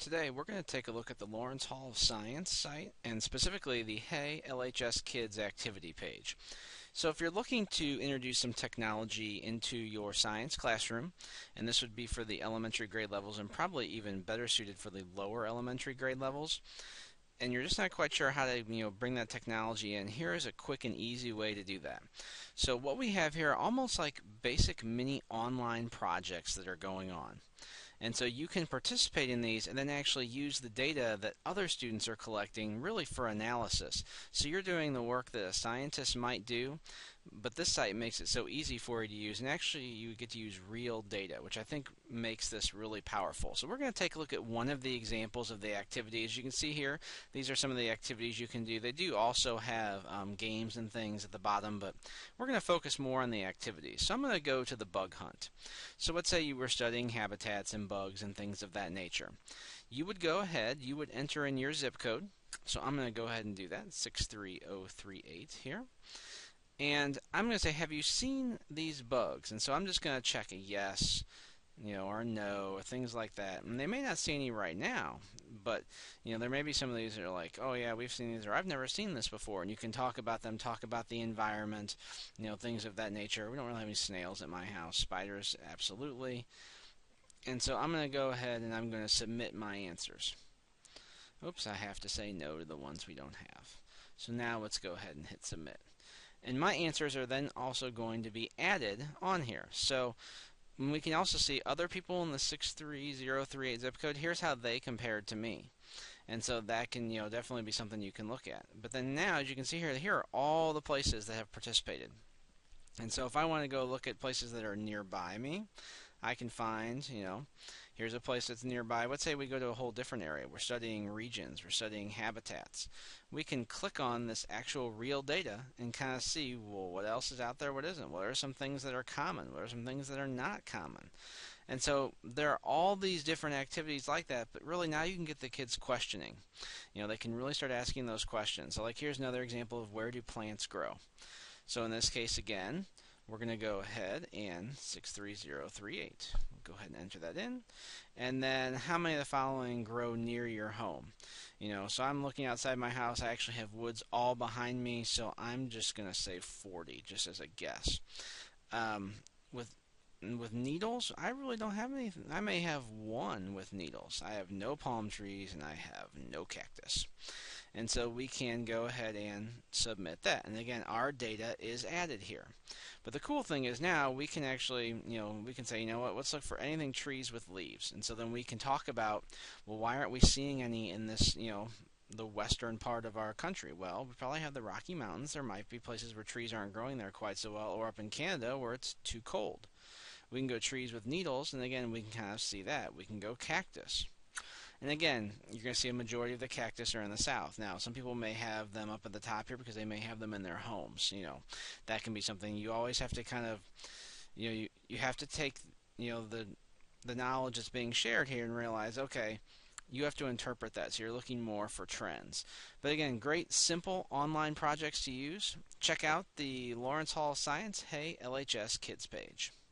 Today we're going to take a look at the Lawrence Hall of Science site and specifically the Hey LHS Kids activity page. So if you're looking to introduce some technology into your science classroom, and this would be for the elementary grade levels and probably even better suited for the lower elementary grade levels, and you're just not quite sure how to bring that technology in, here is a quick and easy way to do that. So what we have here are almost like basic mini online projects that are going on. And so you can participate in these and then actually use the data that other students are collecting really for analysis. So you're doing the work that a scientist might do, but this site makes it so easy for you to use, and actually you get to use real data, which I think makes this really powerful. So we're going to take a look at one of the examples of the activities. You can see here, these are some of the activities you can do. They do also have games and things at the bottom, but we're going to focus more on the activities. So I'm going to go to the bug hunt. So let's say you were studying habitats and bugs and things of that nature. You would go ahead, you would enter in your zip code. So I'm going to go ahead and do that, 63038 here. And I'm going to say, have you seen these bugs? And so I'm just going to check a yes, or no, or things like that. And they may not see any right now, but there may be some of these that are like, oh yeah, we've seen these, or I've never seen this before. And you can talk about them, talk about the environment, things of that nature. We don't really have any snails at my house. Spiders, absolutely. And so I'm going to go ahead and I'm going to submit my answers. Oops, I have to say no to the ones we don't have. So now let's go ahead and hit submit. And my answers are then also going to be added on here. So we can also see other people in the 63038 zip code. Here's how they compared to me. And so that can definitely be something you can look at. But then now, as you can see here are all the places that have participated. And so if I want to go look at places that are nearby me, I can find, here's a place that's nearby. Let's say we go to a whole different area. We're studying regions. We're studying habitats. We can click on this actual real data and kind of see, well, what else is out there, what isn't? What are some things that are common? What are some things that are not common? And so there are all these different activities like that, but really now you can get the kids questioning. They can really start asking those questions. So like here's another example of where do plants grow. So in this case again, we're going to go ahead and 63038. We'll go ahead and enter that in. And then how many of the following grow near your home? So I'm looking outside my house. I actually have woods all behind me, so I'm just going to say 40, just as a guess. With needles, I really don't have anything. I may have one with needles. I have no palm trees and I have no cactus. And so we can go ahead and submit that. And again, our data is added here. But the cool thing is now we can actually, we can say, you know what, let's look for anything trees with leaves. And so then we can talk about, well, why aren't we seeing any in this, the western part of our country? Well, we probably have the Rocky Mountains. There might be places where trees aren't growing there quite so well, or up in Canada where it's too cold. We can go trees with needles, and again, we can kind of see that. We can go cactus. And again, you're going to see a majority of the cactus are in the south. Now, some people may have them up at the top here because they may have them in their homes. That can be something you always have to kind of, you have to take, the knowledge that's being shared here and realize, okay, you have to interpret that. So you're looking more for trends. But again, great, simple online projects to use. Check out the Lawrence Hall of Science Hey LHS Kids page.